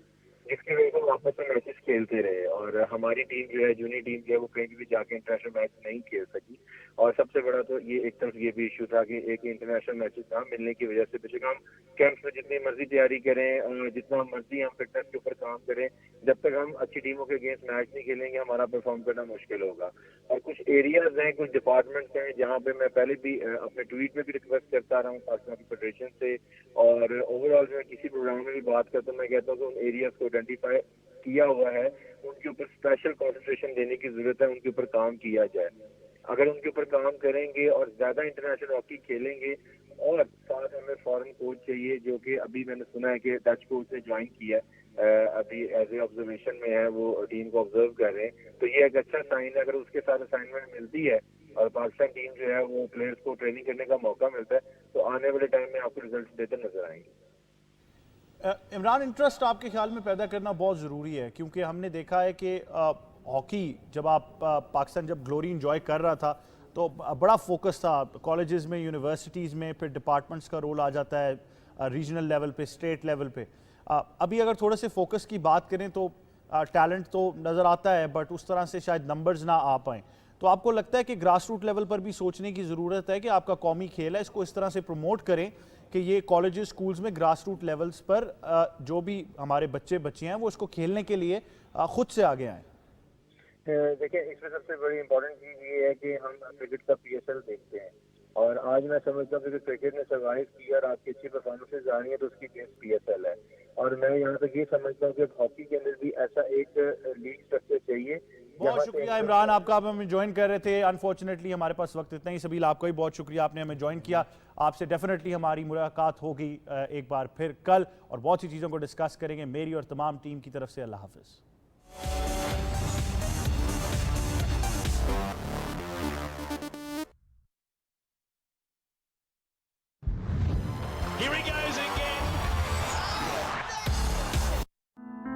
जिसकी वजह से हम आपस में मैचेस खेलते रहे और हमारी टीम जो है, जूनियर टीम जो है, वो कहीं भी जाके इंटरनेशनल मैच नहीं खेल सकी। और सबसे बड़ा तो ये एक तरफ ये भी इशू था कि एक इंटरनेशनल मैचेस ना मिलने की वजह से बेशक हम कैंप्स में जितनी मर्जी तैयारी करें और जितना मर्जी हम फिटनेस के ऊपर काम करें, जब तक हम अच्छी टीमों के अगेंस्ट मैच नहीं खेलेंगे हमारा परफॉर्म करना मुश्किल होगा। और कुछ एरियाज हैं, कुछ डिपार्टमेंट्स हैं जहाँ पे मैं पहले भी अपने ट्वीट में भी रिक्वेस्ट करता रहा हूँ पाकिस्तान की फेडरेशन से, और ओवरऑल मैं किसी प्रोग्राम में भी बात करता हूँ, मैं कहता हूँ कि उन एरियाज को आइडेंटिफाई किया हुआ है, उनके ऊपर स्पेशल कंसंट्रेशन देने की जरूरत है, उनके ऊपर काम किया जाए। अगर उनके ऊपर काम करेंगे और ज्यादा इंटरनेशनल हॉकी खेलेंगे, और साथ हमें फॉरेन कोच चाहिए, जो कि अभी मैंने सुना है कि डच कोच ने ज्वाइन किया है, अभी एज ए ऑब्जर्वेशन में है, वो टीम को ऑब्जर्व कर रहे हैं, तो ये एक अच्छा साइन है। अगर उसके साथ असाइनमेंट मिलती है और पाकिस्तान टीम जो है वो प्लेयर्स को ट्रेनिंग करने का मौका मिलता है, तो आने वाले टाइम में आपको रिजल्ट बेहतर नजर आएंगे। इमरान, इंटरेस्ट आपके ख्याल में पैदा करना बहुत ज़रूरी है, क्योंकि हमने देखा है कि हॉकी जब पाकिस्तान जब ग्लोरी इंजॉय कर रहा था तो बड़ा फोकस था कॉलेजेस में, यूनिवर्सिटीज़ में, फिर डिपार्टमेंट्स का रोल आ जाता है रीजनल लेवल पे, स्टेट लेवल पे। अभी अगर थोड़े से फोकस की बात करें तो टैलेंट तो नज़र आता है, बट उस तरह से शायद नंबर्स ना आ पाएँ। तो आपको लगता है कि ग्रास रूट लेवल पर भी सोचने की ज़रूरत है कि आपका कौमी खेल है, इसको इस तरह से प्रमोट करें कि ये कॉलेजेस, स्कूल्स में ग्रास रूट लेवल्स पर जो भी हमारे बच्चे हैं वो इसको खेलने के लिए खुद से आगे आएँ? देखिए, इसमें सबसे बड़ी इंपॉर्टेंट चीज़ ये है कि हम क्रिकेट का PSL देखते हैं, और आज मैं समझता हूँ कि क्रिकेट ने सर्वाइव किया और आपकी अच्छी परफॉर्मेंसेज आ रही है तो उसकी बेस PSL है। और मैं यहाँ तक ये समझता हूँ कि हॉकी के अंदर भी ऐसा एक लीग स्ट्रक्चर चाहिए। बहुत शुक्रिया इमरान, आपका, आप हमें ज्वाइन कर रहे थे। अनफॉर्चुनेटली हमारे पास वक्त इतना ही। सबील, आपका भी बहुत शुक्रिया, आपने हमें ज्वाइन किया। आपसे डेफिनेटली हमारी मुलाकात होगी एक बार फिर कल, और बहुत सी चीज़ों को डिस्कस करेंगे। मेरी और तमाम टीम की तरफ से अल्लाह हाफिज़। Here we go.